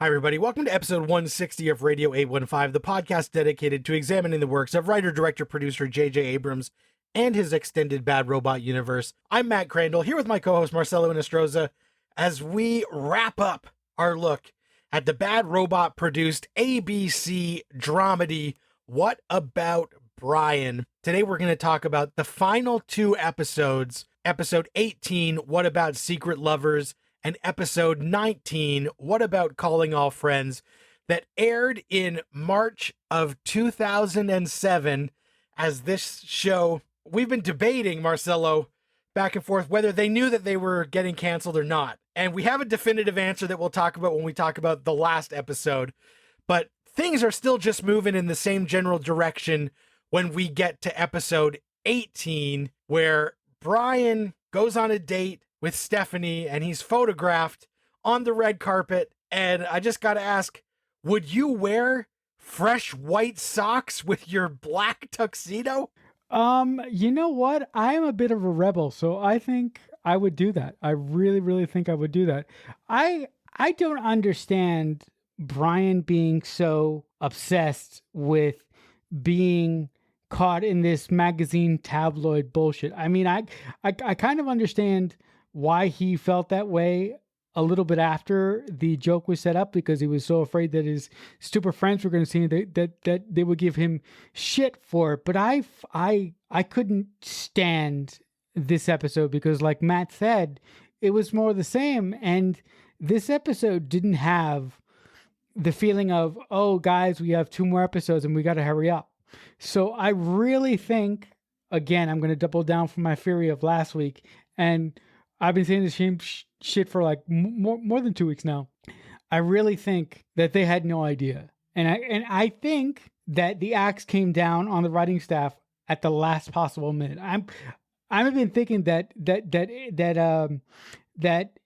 Hi, everybody. Welcome to episode 160 of Radio 815, the podcast dedicated to examining the works of writer, director, producer J.J. Abrams and his extended Bad Robot universe. I'm Matt Crandall, here with my co-host Marcelo Inostroza, as we wrap up our look at the Bad Robot-produced ABC dramedy, What About Brien? Today we're going to talk about the final two episodes, episode 18, What About Secret Lovers, and episode 19, What About Calling All Friends, that aired in March of 2007. As this show, we've been debating, Marcelo, back and forth, whether they knew that they were getting canceled or not. And we have a definitive answer that we'll talk about when we talk about the last episode. But things are still just moving in the same general direction when we get to episode 18, where Brien goes on a date with Stephanie, and he's photographed on the red carpet. And I just got to ask, would you wear fresh white socks with your black tuxedo? You know what? I am a bit of a rebel, so I think I would do that. I really, really think I would do that. I don't understand Brien being so obsessed with being caught in this magazine tabloid bullshit. I mean, I kind of understand why he felt that way a little bit after the joke was set up, because he was so afraid that his stupid friends were going to see that they would give him shit for it. But I couldn't stand this episode because, like Matt said, it was more the same. And this episode didn't have the feeling of, oh, guys, we have 2 more episodes and we got to hurry up. So I really think, again, I'm going to double down from my theory of last week, and I've been saying the same shit for like more than 2 weeks now. I really think that they had no idea, and I think that the axe came down on the writing staff at the last possible minute. I've been thinking that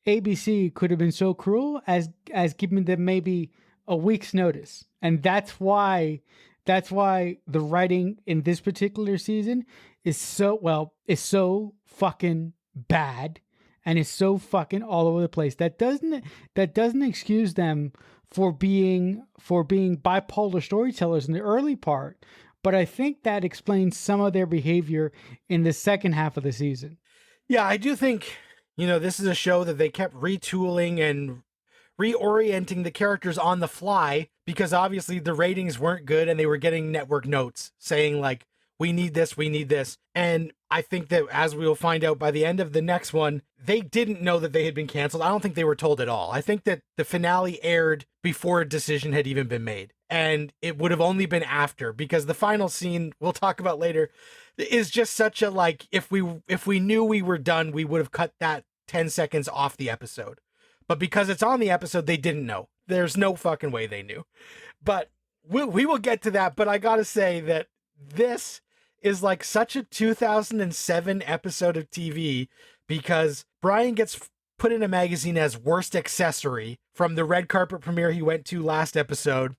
ABC could have been so cruel as giving them maybe a week's notice, and that's why the writing in this particular season is so fucking bad. And it's so fucking all over the place. That doesn't excuse them for being bipolar storytellers in the early part, but I think that explains some of their behavior in the second half of the season. Yeah, I do think, this is a show that they kept retooling and reorienting the characters on the fly, because obviously the ratings weren't good and they were getting network notes saying like, we need this. And I think that, as we will find out by the end of the next one, they didn't know that they had been canceled. I don't think they were told at all. I think that the finale aired before a decision had even been made. And it would have only been after, because the final scene we'll talk about later is just such a, like, if we knew we were done, we would have cut that 10 seconds off the episode. But because it's on the episode, they didn't know. There's no fucking way they knew. But we will get to that. But I gotta say that this is like such a 2007 episode of TV, because Brien gets put in a magazine as worst accessory from the red carpet premiere he went to last episode.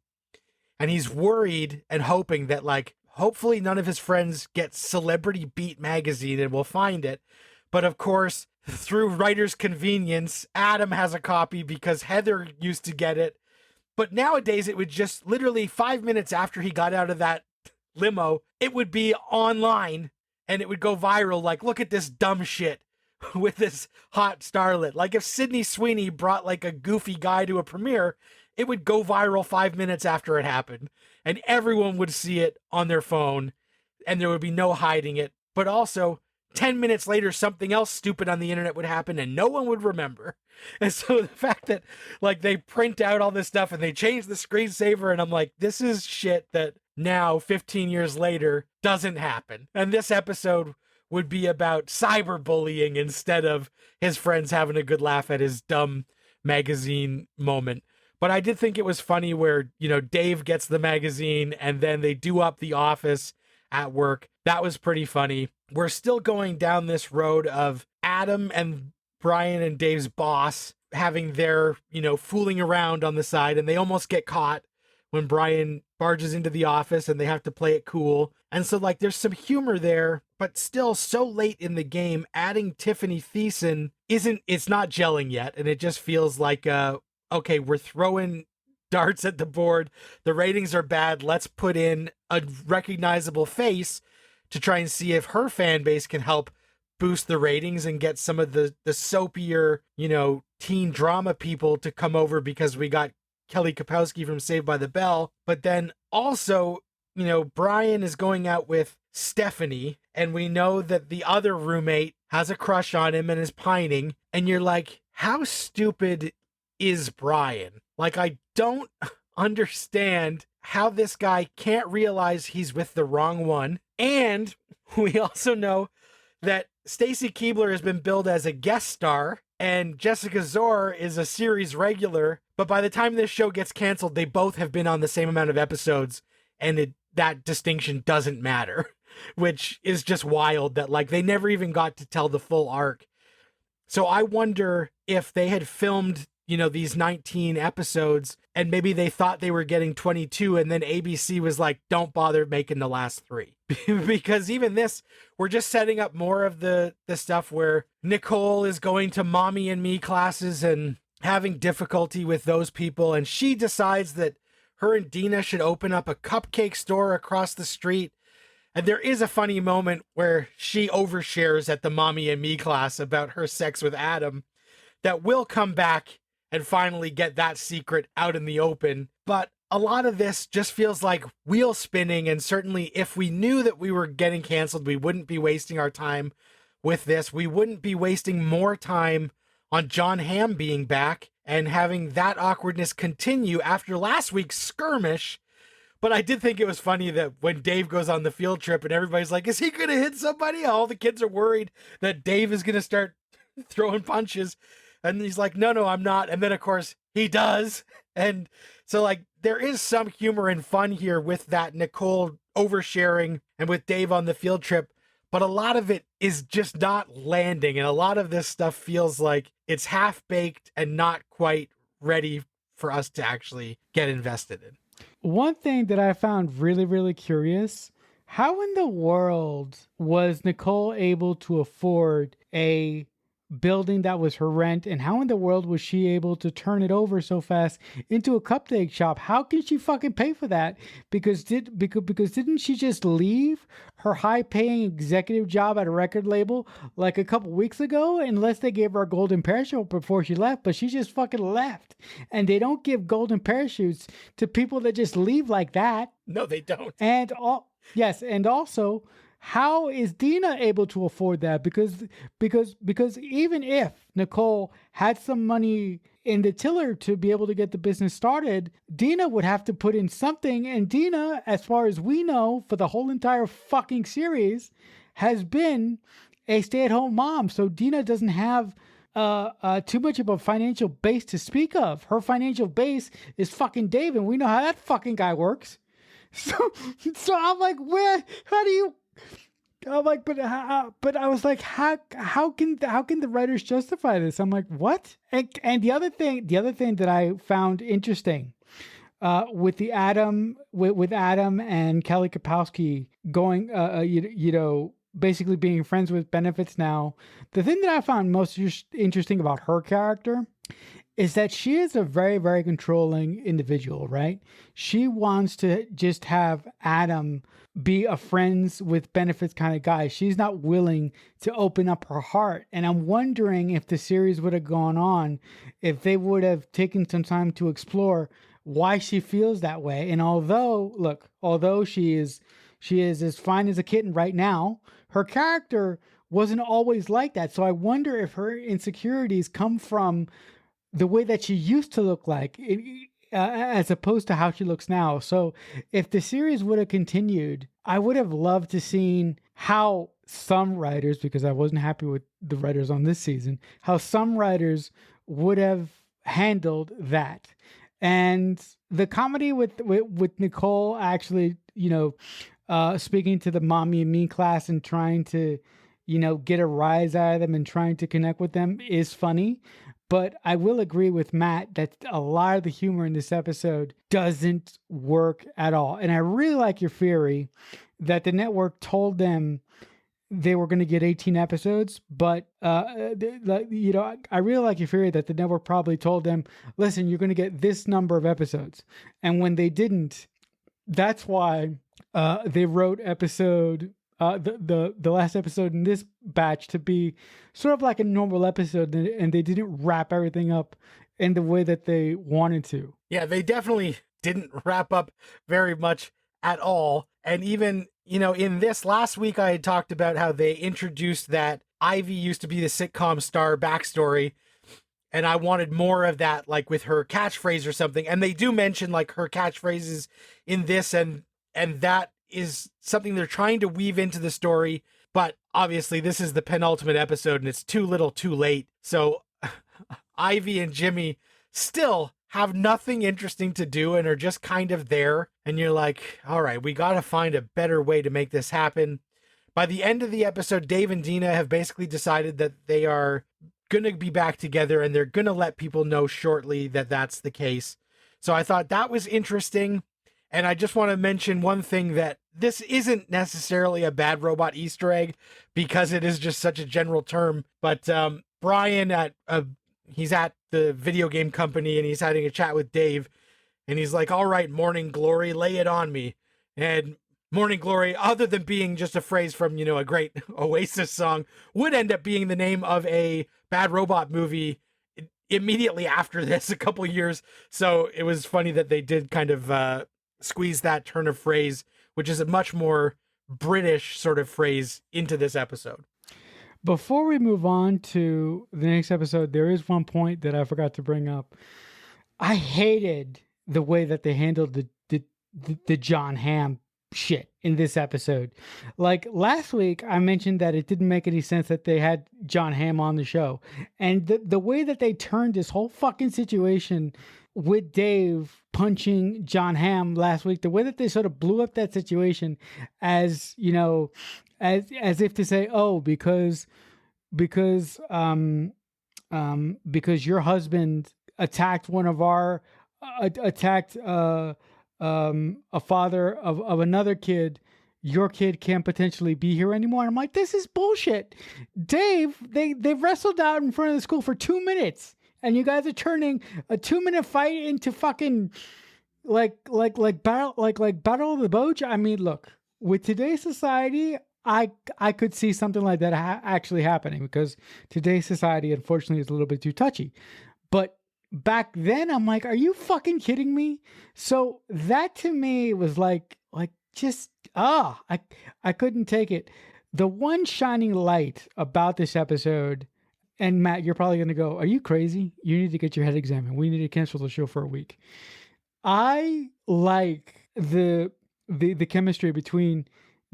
And he's worried and hoping that, like, hopefully none of his friends get Celebrity Beat magazine and will find it. But of course, through writer's convenience, Adam has a copy because Heather used to get it. But nowadays it would just literally 5 minutes after he got out of that limo, it would be online and it would go viral. Like, look at this dumb shit with this hot starlet. Like, if Sydney Sweeney brought like a goofy guy to a premiere, it would go viral 5 minutes after it happened, and everyone would see it on their phone and there would be no hiding it. But also 10 minutes later, something else stupid on the internet would happen and no one would remember. And so the fact that, like, they print out all this stuff and they change the screensaver, and I'm like, this is shit that now 15 years later doesn't happen. And this episode would be about cyberbullying instead of his friends having a good laugh at his dumb magazine moment. But I did think it was funny where, Dave gets the magazine and then they do up the office at work. That was pretty funny. We're still going down this road of Adam and Brien and Dave's boss having their, fooling around on the side, and they almost get caught when Brien barges into the office and they have to play it cool. And so, like, there's some humor there, but still so late in the game, adding Tiffany Thiessen it's not gelling yet. And it just feels like, okay, we're throwing darts at the board. The ratings are bad. Let's put in a recognizable face to try and see if her fan base can help boost the ratings and get some of the soapier, teen drama people to come over because we got Kelly Kapowski from Saved by the Bell. But then also, Brien is going out with Stephanie, and we know that the other roommate has a crush on him and is pining. And you're like, how stupid is Brien? Like, I don't understand how this guy can't realize he's with the wrong one. And we also know that Stacy Keibler has been billed as a guest star and Jessica Zor is a series regular. But by the time this show gets canceled, they both have been on the same amount of episodes, and that distinction doesn't matter, which is just wild that like they never even got to tell the full arc. So I wonder if they had filmed, these 19 episodes and maybe they thought they were getting 22 and then ABC was like, don't bother making the last 3. Because even this, we're just setting up more of the stuff where Nicole is going to mommy and me classes and having difficulty with those people. And she decides that her and Dina should open up a cupcake store across the street. And there is a funny moment where she overshares at the mommy and me class about her sex with Adam that will come back and finally get that secret out in the open. But a lot of this just feels like wheel spinning, and certainly if we knew that we were getting canceled, we wouldn't be wasting our time with this. We wouldn't be wasting more time on John Hamm being back and having that awkwardness continue after last week's skirmish. But I did think it was funny that when Dave goes on the field trip and everybody's like, is he going to hit somebody? All the kids are worried that Dave is going to start throwing punches. And he's like, no, I'm not. And then, of course, he does. And so, like, there is some humor and fun here with that Nicole oversharing and with Dave on the field trip. But a lot of it is just not landing. And a lot of this stuff feels like it's half-baked and not quite ready for us to actually get invested in. One thing that I found really, really curious, how in the world was Nicole able to afford a building that was her rent, and how in the world was she able to turn it over so fast into a cupcake shop? How can she fucking pay for that? Because didn't she just leave her high-paying executive job at a record label like a couple weeks ago? Unless they gave her a golden parachute before she left, but she just fucking left. And they don't give golden parachutes to people that just leave like that. No, they don't. And also, how is Dina able to afford that? Because even if Nicole had some money in the tiller to be able to get the business started, Dina would have to put in something. And Dina, as far as we know, for the whole entire fucking series, has been a stay-at-home mom. So Dina doesn't have too much of a financial base to speak of. Her financial base is fucking Dave, and we know how that fucking guy works. So I'm like, how do you? I'm like, but I was like, how can the writers justify this? I'm like, what? And the other thing that I found interesting, with Adam and Kelly Kapowski going, basically being friends with benefits now. The thing that I found most interesting about her character is that she is a very, very controlling individual, right? She wants to just have Adam be a friends with benefits kind of guy. She's not willing to open up her heart. And I'm wondering if the series would have gone on, if they would have taken some time to explore why she feels that way. And although she is as fine as a kitten right now, her character wasn't always like that. So I wonder if her insecurities come from the way that she used to look like, as opposed to how she looks now. So if the series would have continued, I would have loved to seen how some writers, because I wasn't happy with the writers on this season, how some writers would have handled that. And the comedy with Nicole actually, speaking to the mommy and me class and trying to, get a rise out of them and trying to connect with them is funny. But I will agree with Matt that a lot of the humor in this episode doesn't work at all. And I really like your theory that the network told them they were going to get 18 episodes, but I really like your theory that the network probably told them, listen, you're going to get this number of episodes. And when they didn't, that's why they wrote the last episode in this batch to be sort of like a normal episode, and they didn't wrap everything up in the way that they wanted to. Yeah, they definitely didn't wrap up very much at all. And even, in this last week, I had talked about how they introduced that Ivy used to be the sitcom star backstory. And I wanted more of that, like with her catchphrase or something. And they do mention like her catchphrases in this, and that is something they're trying to weave into the story. But obviously this is the penultimate episode and it's too little too late. So Ivy and Jimmy still have nothing interesting to do and are just kind of there. And you're like, all right, we got to find a better way to make this happen. By the end of the episode, Dave and Dina have basically decided that they are going to be back together, and they're going to let people know shortly that that's the case. So I thought that was interesting. And I just want to mention one thing, that this isn't necessarily a Bad Robot Easter egg because it is just such a general term. But Brien he's at the video game company and he's having a chat with Dave, and he's like, all right, Morning Glory, lay it on me. And Morning Glory, other than being just a phrase from, a great Oasis song, would end up being the name of a Bad Robot movie immediately after this, a couple years. So it was funny that they did kind of squeeze that turn of phrase, which is a much more British sort of phrase, into this episode. Before we move on to the next episode, there is one point that I forgot to bring up. I hated the way that they handled the John Hamm shit in this episode. Like last week, I mentioned that it didn't make any sense that they had John Hamm on the show. And the way that they turned this whole fucking situation with Dave punching John Hamm last week, the way that they sort of blew up that situation as, as if to say, oh, because your husband attacked one of our a father of another kid, your kid can't potentially be here anymore. And I'm like, this is bullshit. Dave, they wrestled out in front of the school for 2 minutes, and you guys are turning a 2-minute fight into fucking like battle of the Boch. I mean, look, with today's society, I could see something like that actually happening, because today's society, unfortunately, is a little bit too touchy. But back then, I'm like, are you fucking kidding me? So that to me was like just, I couldn't take it. The one shining light about this episode, and Matt, you're probably going to go, are you crazy? You need to get your head examined. We need to cancel the show for a week. I like the chemistry between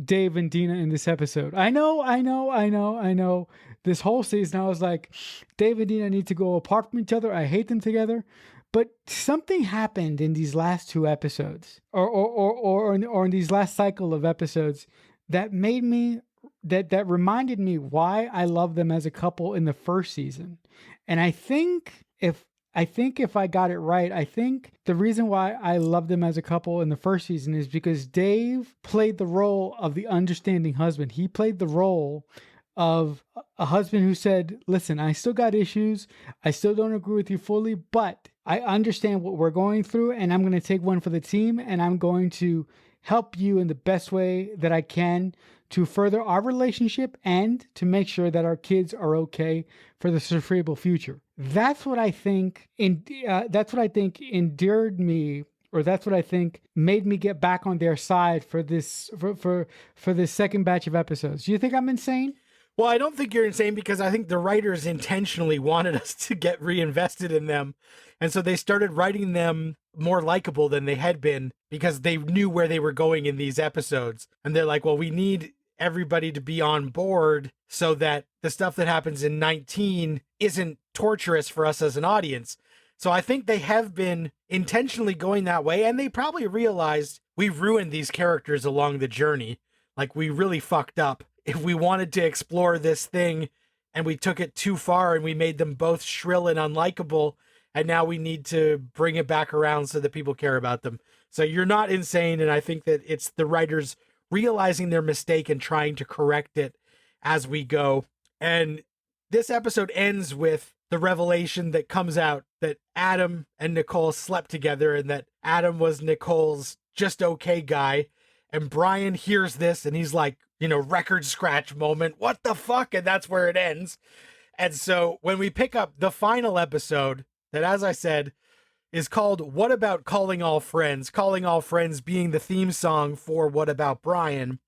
Dave and Dina in this episode. I know. This whole season, I was like, Dave and Dina need to go apart from each other. I hate them together. But something happened in these last 2 episodes, or in these last cycle of episodes, that made me that reminded me why I love them as a couple in the first season. And I think if I got it right, I think the reason why I love them as a couple in the first season is because Dave played the role of the understanding husband. He played the role of a husband who said, listen, I still got issues. I still don't agree with you fully, but I understand what we're going through, and I'm going to take one for the team, and I'm going to help you in the best way that I can to further our relationship and to make sure that our kids are okay for the foreseeable future. That's what I think endeared me, or that's what I think made me get back on their side for this second batch of episodes. Do you think I'm insane? Well, I don't think you're insane, because I think the writers intentionally wanted us to get reinvested in them. And so they started writing them more likable than they had been, because they knew where they were going in these episodes. And they're like, well, we need everybody to be on board so that the stuff that happens in 19 isn't torturous for us as an audience. So I think they have been intentionally going that way, and they probably realized we ruined these characters along the journey. Like, we really fucked up. If we wanted to explore this thing and we took it too far and we made them both shrill and unlikable, and now we need to bring it back around so that people care about them. So you're not insane, and I think that it's the writers realizing their mistake and trying to correct it. as we go. And this episode ends with the revelation that comes out that Adam and Nicole slept together and that Adam was Nicole's just okay guy. And Brien hears this and he's like, record scratch moment. What the fuck? And that's where it ends. And so when we pick up the final episode, that, as I said, is called What About Calling All Friends? Calling All Friends being the theme song for What About Brien.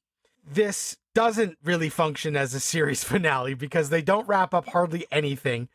This doesn't really function as a series finale because they don't wrap up hardly anything.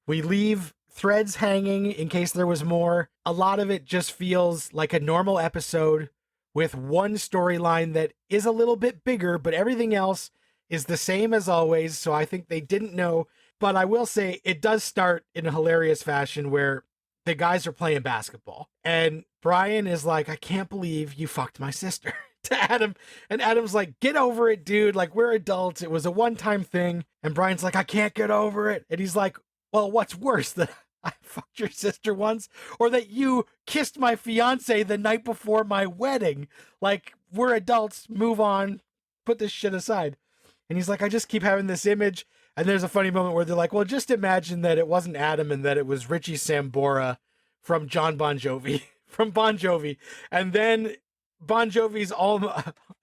We leave threads hanging in case there was more. A lot of it just feels like a normal episode with one storyline that is a little bit bigger, but everything else is the same as always. So I think they didn't know. But I will say it does start in a hilarious fashion where the guys are playing basketball and Brien is like, I can't believe you fucked my sister to Adam. And Adam's like, get over it, dude. Like, we're adults. It was a one-time thing. And Brian's like, I can't get over it. And he's like, well, what's worse, that I fucked your sister once or that you kissed my fiance the night before my wedding? Like, we're adults. Move on. Put this shit aside. And he's like, I just keep having this image. And there's a funny moment where they're like, well, just imagine that it wasn't Adam and that it was Richie Sambora from John Bon Jovi, from Bon Jovi. And then Bon Jovi's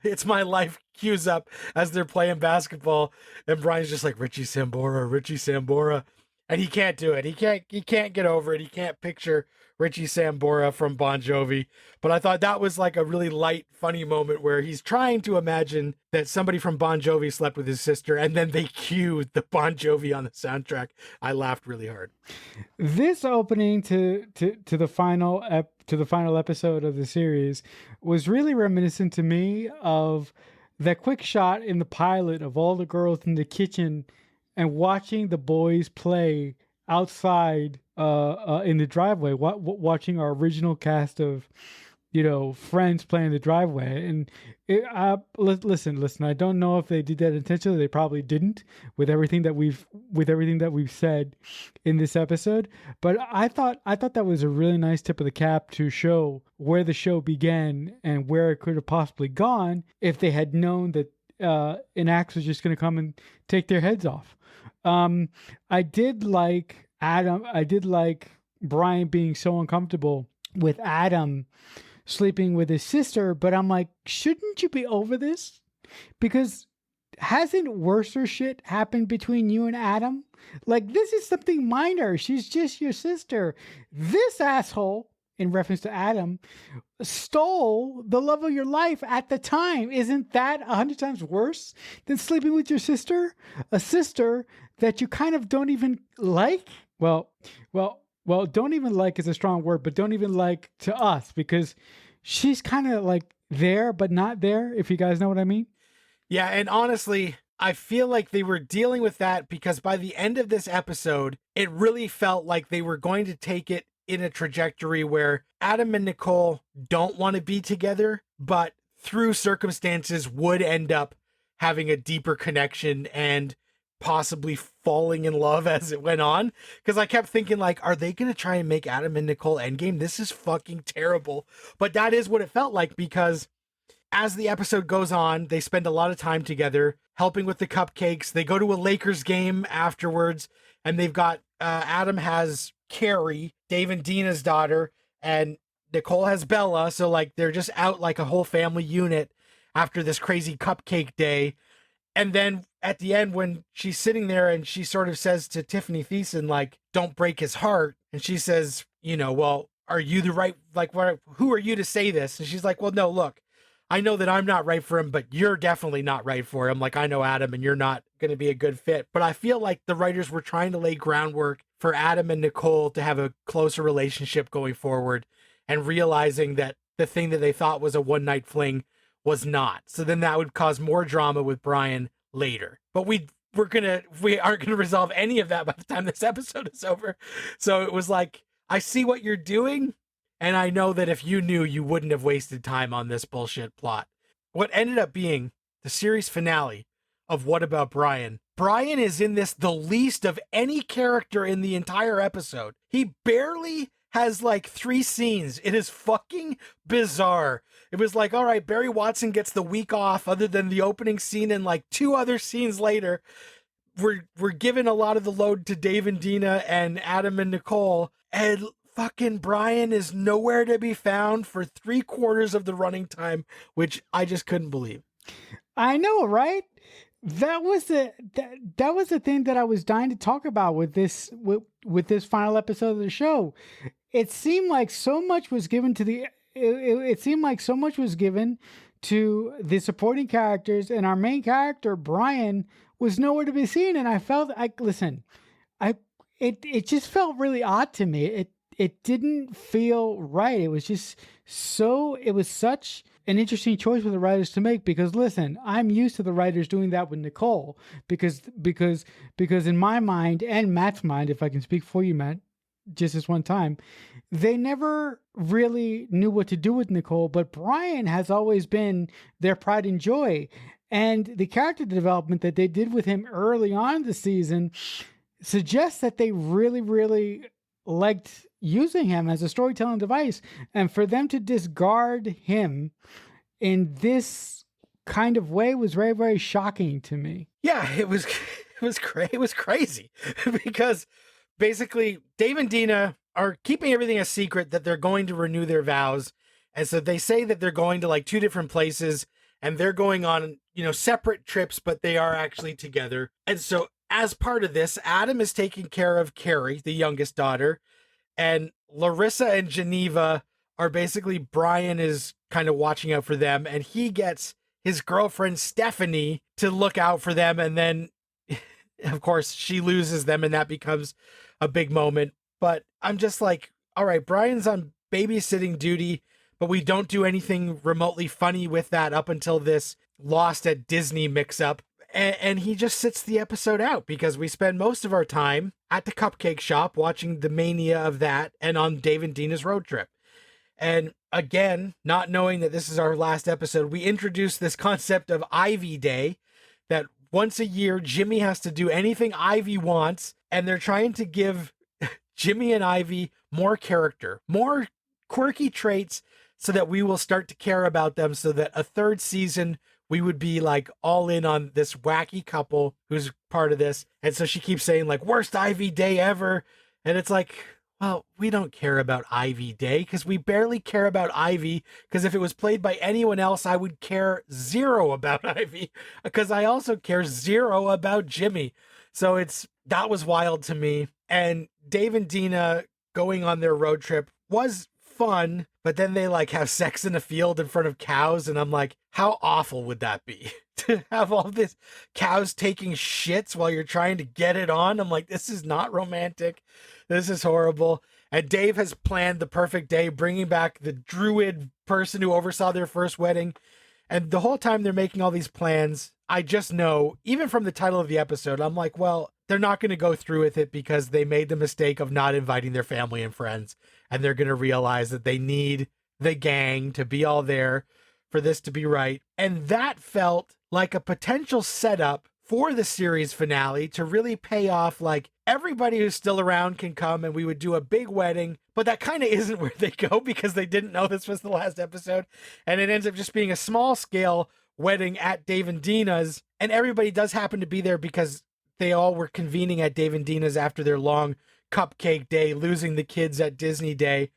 It's My Life cues up as they're playing basketball. And Brian's just like, Richie Sambora. And he can't do it. He can't get over it. He can't picture Richie Sambora from Bon Jovi. But I thought that was like a really light, funny moment where he's trying to imagine that somebody from Bon Jovi slept with his sister, and then they cued the Bon Jovi on the soundtrack. I laughed really hard. This opening to the final episode of the series was really reminiscent to me of that quick shot in the pilot of all the girls in the kitchen and watching the boys play outside in the driveway, watching our original cast of, friends playing the driveway. And listen, I don't know if they did that intentionally. They probably didn't with everything that we've said in this episode. But I thought that was a really nice tip of the cap to show where the show began and where it could have possibly gone if they had known that an axe was just going to come and take their heads off. I did like Adam. I did like Brien being so uncomfortable with Adam sleeping with his sister, but I'm like, shouldn't you be over this? Because hasn't worser shit happened between you and Adam? Like, this is something minor. She's just your sister. This asshole, in reference to Adam, stole the love of your life at the time. Isn't that 100 times worse than sleeping with your sister? A sister that you kind of don't even like? Well, don't even like is a strong word, but don't even like to us, because she's kind of like there, but not there, if you guys know what I mean. Yeah, and honestly, I feel like they were dealing with that because by the end of this episode, it really felt like they were going to take it in a trajectory where Adam and Nicole don't want to be together, but through circumstances would end up having a deeper connection and possibly falling in love as it went on. Because I kept thinking, like, are they going to try and make Adam and Nicole endgame? This is fucking terrible. But that is what it felt like, because as the episode goes on, they spend a lot of time together helping with the cupcakes. They go to a Lakers game afterwards, and they've got Adam has Carrie, Dave and Dina's daughter, and Nicole has Bella. So like they're just out like a whole family unit after this crazy cupcake day. And then at the end, when she's sitting there and she sort of says to Tiffany Thiessen, like, don't break his heart. And she says, well, are you the right, like, who are you to say this? And she's like, well, no, look, I know that I'm not right for him, but you're definitely not right for him. Like, I know Adam and you're not going to be a good fit. But I feel like the writers were trying to lay groundwork for Adam and Nicole to have a closer relationship going forward, and realizing that the thing that they thought was a one-night fling was not. So then that would cause more drama with Brien later. But we aren't gonna resolve any of that by the time this episode is over. So it was like, I see what you're doing, and I know that if you knew, you wouldn't have wasted time on this bullshit plot. What ended up being the series finale of What About Brien? Brien is in this the least of any character in the entire episode. He barely has like 3 scenes. It is fucking bizarre. It was like, all right, Barry Watson gets the week off other than the opening scene, and like 2 other scenes later, we're giving a lot of the load to Dave and Dina and Adam and Nicole, and fucking Brien is nowhere to be found for 3/4 of the running time, which I just couldn't believe. I know, right? That was the thing that I was dying to talk about with this final episode of the show. It seemed like so much was given to it seemed like so much was given to the supporting characters, and our main character Brien was nowhere to be seen. And I felt it just felt really odd to me. It didn't feel right. It was just it was such an interesting choice for the writers to make, because listen, I'm used to the writers doing that with Nicole, because in my mind and Matt's mind, if I can speak for you, Matt, just this one time, they never really knew what to do with Nicole, but Brien has always been their pride and joy. And the character development that they did with him early on in the season suggests that they really, really liked using him as a storytelling device. And for them to discard him in this kind of way was very, very shocking to me. Yeah, it was crazy because basically Dave and Dina are keeping everything a secret, that they're going to renew their vows. And so they say that they're going to like 2 different places, and they're going on, separate trips, but they are actually together. And so as part of this, Adam is taking care of Carrie, the youngest daughter, and Larissa and Geneva are basically, Brien is kind of watching out for them, and he gets his girlfriend Stephanie to look out for them. And then, of course, she loses them, and that becomes a big moment. But I'm just like, all right, Brian's on babysitting duty, but we don't do anything remotely funny with that up until this Lost at Disney mix-up. And he just sits the episode out, because we spend most of our time at the cupcake shop watching the mania of that and on Dave and Dina's road trip. And again, not knowing that this is our last episode, we introduced this concept of Ivy Day, that once a year, Jimmy has to do anything Ivy wants, and they're trying to give Jimmy and Ivy more character, more quirky traits, so that we will start to care about them, so that a 3rd season we would be like all in on this wacky couple who's part of this. And so she keeps saying like, worst Ivy Day ever. And it's like, well, we don't care about Ivy Day, because we barely care about Ivy, because if it was played by anyone else, I would care 0 about Ivy, because I also care 0 about Jimmy. So that was wild to me. And Dave and Dina going on their road trip was fun, but then they like have sex in a field in front of cows, and I'm like, how awful would that be to have all this cows taking shits while you're trying to get it on? I'm like, this is not romantic. This is horrible. And Dave has planned the perfect day, bringing back the druid person who oversaw their first wedding. And the whole time they're making all these plans, I just know, even from the title of the episode, I'm like, well, they're not going to go through with it, because they made the mistake of not inviting their family and friends. And they're going to realize that they need the gang to be all there for this to be right. And that felt like a potential setup for the series finale to really pay off. Like, everybody who's still around can come and we would do a big wedding, but that kind of isn't where they go, because they didn't know this was the last episode. And it ends up just being a small scale wedding at Dave and Dina's. And everybody does happen to be there because they all were convening at Dave and Dina's after their long cupcake day, losing the kids at Disney Day.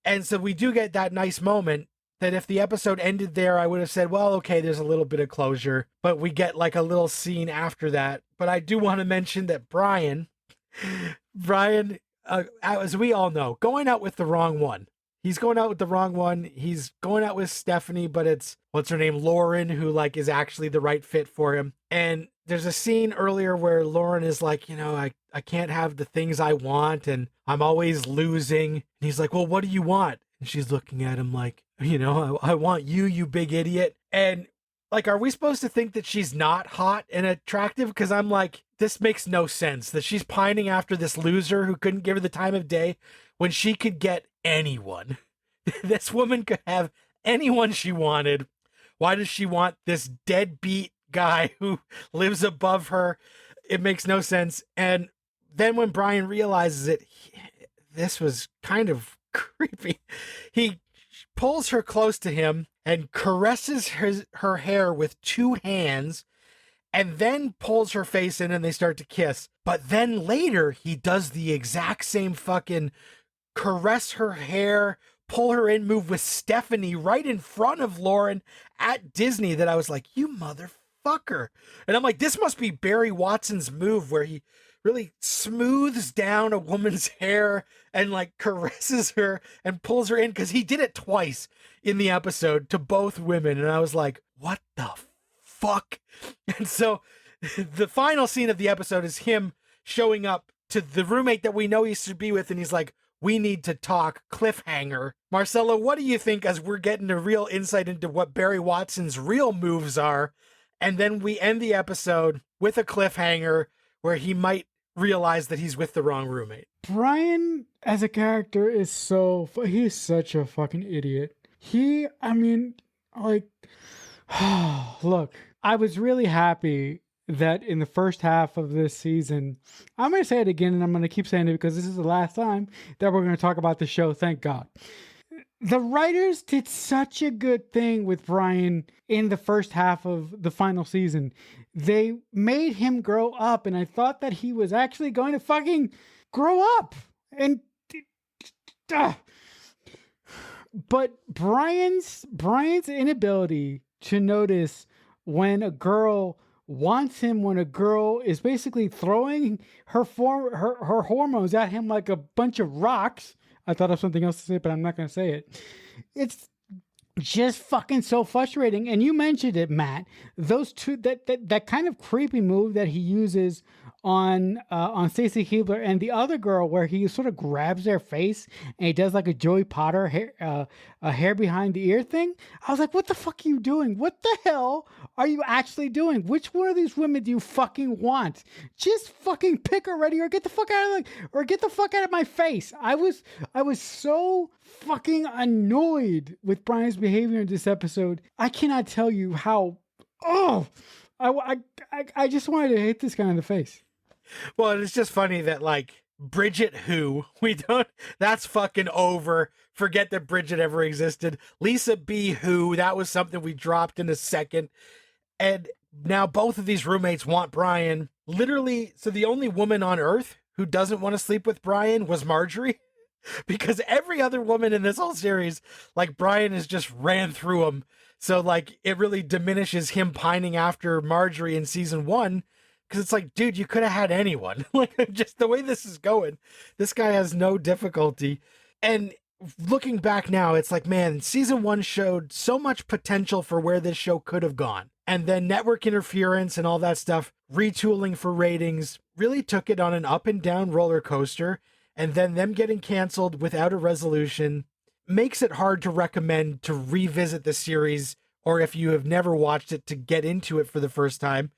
And so we do get that nice moment that if the episode ended there, I would have said, well, okay, there's a little bit of closure, but we get like a little scene after that. But I do want to mention that Brien, as we all know, going out with the wrong one. He's going out with the wrong one. He's going out with Stephanie, but it's, what's her name, Lauren, who like is actually the right fit for him. And there's a scene earlier where Lauren is like, I can't have the things I want, and I'm always losing. And he's like, well, what do you want? And she's looking at him like, I want you, you big idiot. And like, are we supposed to think that she's not hot and attractive? Because I'm like, this makes no sense that she's pining after this loser who couldn't give her the time of day when she could get anyone. This woman could have anyone she wanted. Why does she want this deadbeat guy who lives above her? It makes no sense. And then when Brien realizes it, this was kind of creepy. He pulls her close to him and caresses her hair with two hands and then pulls her face in and they start to kiss. But then later, he does the exact same fucking caress her hair, pull her in move with Stephanie right in front of Lauren at Disney that I was like, you motherfucker. And I'm like, this must be Barry Watson's move where he really smooths down a woman's hair and like caresses her and pulls her in, because he did it twice in the episode to both women. And I was like, what the fuck? And so the final scene of the episode is him showing up to the roommate that we know he should be with, and he's like, we need to talk, cliffhanger. Marcelo, what do you think as we're getting a real insight into what Barry Watson's real moves are? And then we end the episode with a cliffhanger where he might realize that he's with the wrong roommate. Brien as a character is he's such a fucking idiot. Look, I was really happy that in the first half of this season, I'm going to say it again and I'm going to keep saying it because this is the last time that we're going to talk about the show. Thank God. The writers did such a good thing with Brien in the first half of the final season. They made him grow up, and I thought that he was actually going to fucking grow up. And but Brian's inability to notice when a girl wants him, when a girl is basically throwing her hormones at him like a bunch of rocks. I thought of something else to say, but I'm not going to say it. It's just fucking so frustrating. And you mentioned it, Matt. Those two, that kind of creepy move that he uses on Stacey Keebler and the other girl, where he sort of grabs their face and he does like a Joey Potter hair behind the ear thing. I was like, what the fuck are you doing? What the hell are you actually doing? Which one of these women do you fucking want? Just fucking pick already, or get the fuck out of my face. I was so fucking annoyed with Brian's behavior in this episode. I cannot tell you how. I just wanted to hit this guy in the face. Well, it's just funny that like Bridget, that's fucking over. Forget that Bridget ever existed. Lisa B, that was something we dropped in a second. And now both of these roommates want Brien. Literally, so the only woman on Earth who doesn't want to sleep with Brien was Marjorie. Because every other woman in this whole series, like Brien has just ran through them. So like it really diminishes him pining after Marjorie in season 1. Because it's like, dude, you could have had anyone. Like, just the way this is going, this guy has no difficulty. And looking back now, it's like, man, season 1 showed so much potential for where this show could have gone. And then network interference and all that stuff, retooling for ratings, really took it on an up and down roller coaster. And then them getting canceled without a resolution makes it hard to recommend to revisit the series, or if you have never watched it, to get into it for the first time.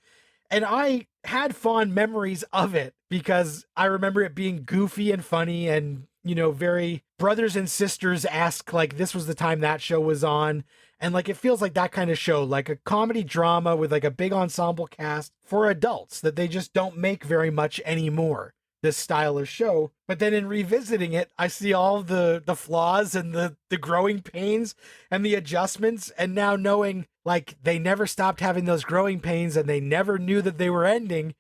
And I had fond memories of it because I remember it being goofy and funny and, very brothers and sisters-esque. Like, this was the time that show was on. And like, it feels like that kind of show, like a comedy drama with like a big ensemble cast for adults that they just don't make very much anymore, this style of show. But then in revisiting it, I see all the flaws and the growing pains and the adjustments. And now knowing like they never stopped having those growing pains and they never knew that they were ending,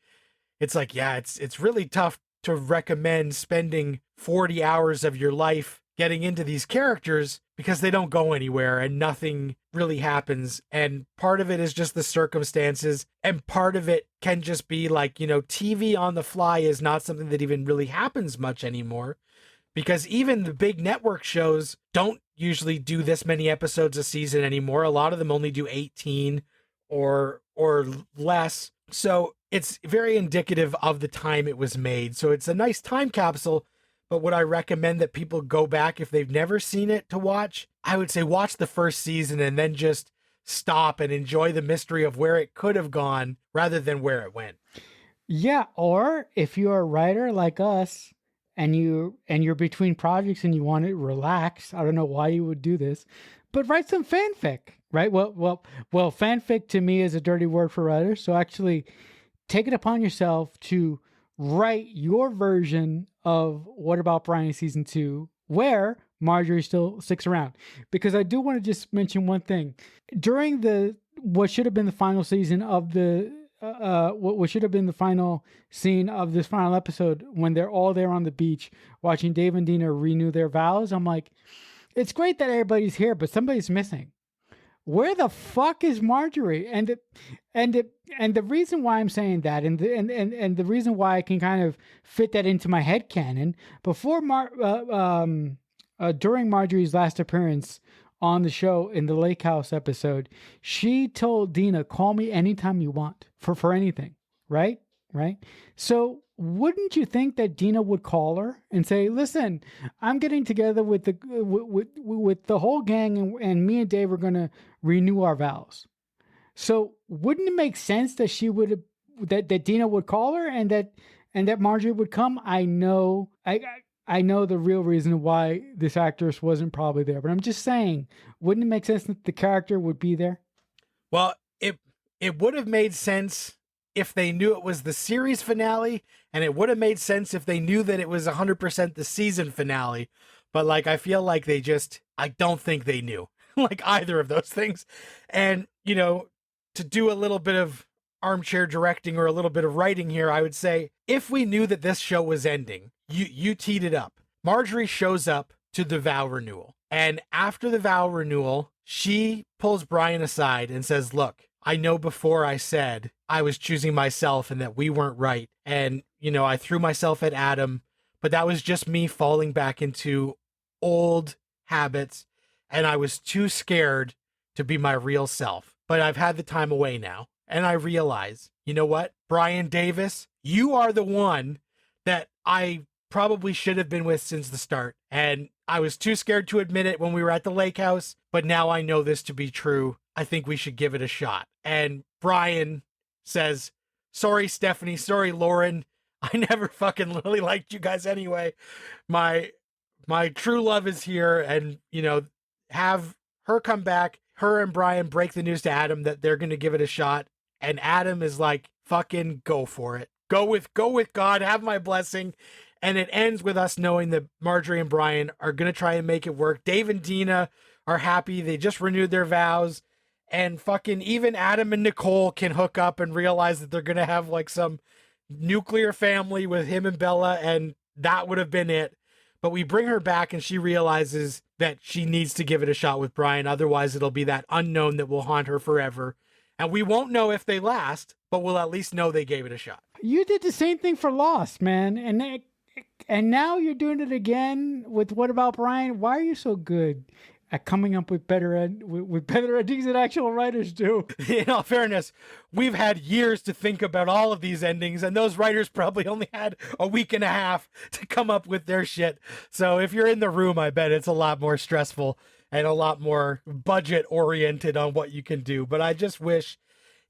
it's like, yeah, it's really tough to recommend spending 40 hours of your life getting into these characters because they don't go anywhere and nothing really happens. And part of it is just the circumstances. And part of it can just be like, TV on the fly is not something that even really happens much anymore, because even the big network shows don't usually do this many episodes a season anymore. A lot of them only do 18 or less. So it's very indicative of the time it was made. So it's a nice time capsule. But would I recommend that people go back if they've never seen it to watch? I would say watch the first season and then just stop and enjoy the mystery of where it could have gone rather than where it went. Yeah, or if you're a writer like us and you're between projects and you want to relax, I don't know why you would do this, but write some fanfic, right? Well, fanfic to me is a dirty word for writers. So actually take it upon yourself to write your version of What About Brien season 2 where Marjorie still sticks around. Because I do want to just mention one thing. During the what should have been the final season of the what should have been the final scene of this final episode, when they're all there on the beach watching Dave and Dina renew their vows, I'm like, it's great that everybody's here, but somebody's missing. Where the fuck is Marjorie? And the reason why I'm saying that, and the reason why I can kind of fit that into my head canon, during Marjorie's last appearance on the show in the lake house episode, she told Dina, "Call me anytime you want for anything." Right? So wouldn't you think that Dina would call her and say, "Listen, I'm getting together with the whole gang, and me and Dave are going to renew our vows." So wouldn't it make sense that that Dina would call her, and that Marjorie would come? I know the real reason why this actress wasn't probably there, but I'm just saying, wouldn't it make sense that the character would be there? Well, it would have made sense if they knew it was the series finale, and it would have made sense if they knew that it was 100% the season finale. But like, I feel like I don't think they knew like either of those things. And, to do a little bit of armchair directing or a little bit of writing here, I would say, if we knew that this show was ending, you teed it up. Marjorie shows up to the vow renewal. And after the vow renewal, she pulls Brien aside and says, "Look, I know before I said I was choosing myself and that we weren't right. And, I threw myself at Adam, but that was just me falling back into old habits. And I was too scared to be my real self. But I've had the time away now. And I realize, you know what, Brien Davis, you are the one that I probably should have been with since the start. And I was too scared to admit it when we were at the lake house. But now I know this to be true. I think we should give it a shot." And Brien says, "Sorry, Stephanie. Sorry, Lauren. I never fucking really liked you guys anyway. My true love is here." And, have her come back. Her and Brien break the news to Adam that they're going to give it a shot. And Adam is like, "Fucking go for it. Go with God. Have my blessing." And it ends with us knowing that Marjorie and Brien are going to try and make it work. Dave and Dina are happy. They just renewed their vows. And fucking even Adam and Nicole can hook up and realize that they're going to have like some nuclear family with him and Bella. And that would have been it. But we bring her back and she realizes that she needs to give it a shot with Brien. Otherwise, it'll be that unknown that will haunt her forever. And we won't know if they last, but we'll at least know they gave it a shot. You did the same thing for Lost, man. And now you're doing it again with What About Brien? Why are you so good at coming up with better endings than actual writers do? In all fairness, we've had years to think about all of these endings, and those writers probably only had a week and a half to come up with their shit. So if you're in the room, I bet it's a lot more stressful and a lot more budget oriented on what you can do. But I just wish,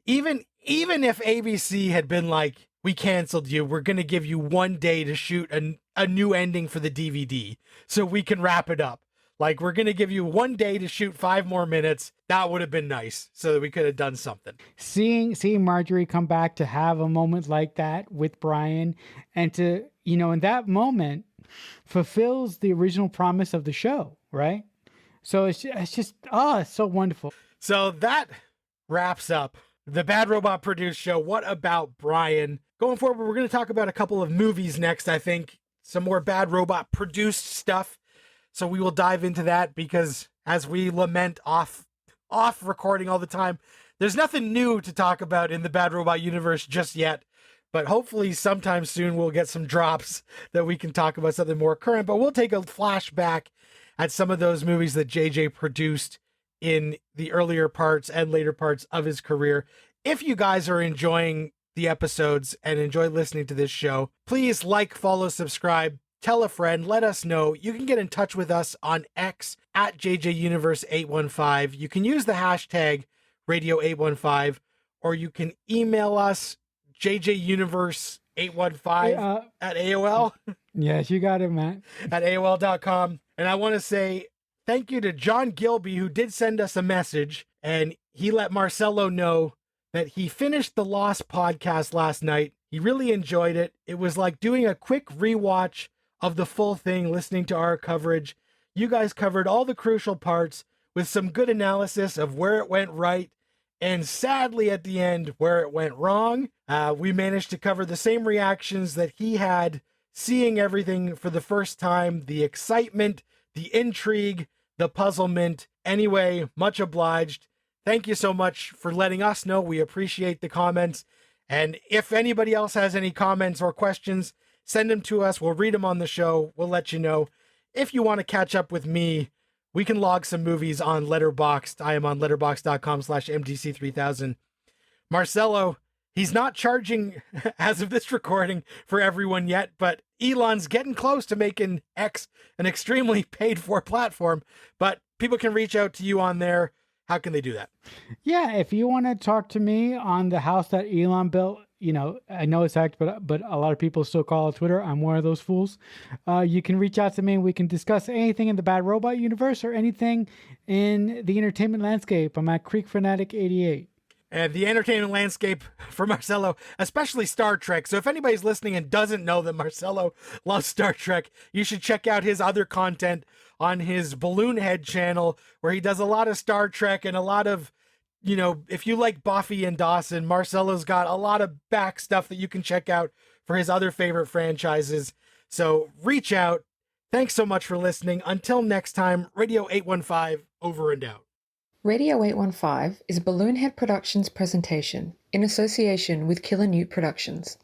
even if ABC had been like, "We canceled you, we're going to give you 1 day to shoot a new ending for the DVD so we can wrap it up. Like, we're going to give you 1 day to shoot 5 more minutes." That would have been nice, so that we could have done something. Seeing Marjorie come back to have a moment like that with Brien, and to, in that moment fulfills the original promise of the show, right? So it's just it's so wonderful. So that wraps up the Bad Robot produced show, What About Brien? Going forward, we're going to talk about a couple of movies next, I think. Some more Bad Robot produced stuff. So we will dive into that because, as we lament off recording all the time, there's nothing new to talk about in the Bad Robot universe just yet. But hopefully sometime soon we'll get some drops that we can talk about something more current. But we'll take a flashback at some of those movies that JJ produced in the earlier parts and later parts of his career. If you guys are enjoying the episodes and enjoy listening to this show, please like, follow, subscribe, tell a friend, let us know. You can get in touch with us on X at JJUniverse815. You can use the hashtag Radio815, or you can email us JJUniverse815 at AOL. Yes, you got it, Matt. At AOL.com. And I want to say thank you to John Gilby, who did send us a message, and he let Marcelo know that he finished the Lost podcast last night He really enjoyed it. It was like doing a quick rewatch of the full thing, listening to our coverage. You guys covered all the crucial parts with some good analysis of where it went right, and sadly at the end where it went wrong. We managed to cover the same reactions that he had seeing everything for the first time, the excitement, the intrigue, the puzzlement. Anyway, much obliged. Thank you so much for letting us know. We appreciate the comments. And if anybody else has any comments or questions, send them to us. We'll read them on the show. We'll let you know. If you want to catch up with me, we can log some movies on Letterboxd. I am on letterboxd.com/MDC3000. Marcelo, he's not charging as of this recording for everyone yet, but Elon's getting close to making X an extremely paid for platform, but people can reach out to you on there. How can they do that? Yeah, if you want to talk to me on the house that Elon built, you know, I know it's hacked, but a lot of people still call it Twitter. I'm one of those fools. You can reach out to me and we can discuss anything in the Bad Robot universe or anything in the entertainment landscape. I'm at Creek Fanatic 88. And the entertainment landscape for Marcelo, especially Star Trek. So if anybody's listening and doesn't know that Marcelo loves Star Trek, you should check out his other content on his Balloon Head channel, where he does a lot of Star Trek and a lot of, you know, if you like Buffy and Dawson, Marcelo's got a lot of back stuff that you can check out for his other favorite franchises. So reach out. Thanks so much for listening. Until next time, Radio 815, over and out. Radio 815 is a Balloonhead Productions presentation in association with Killer Newt Productions.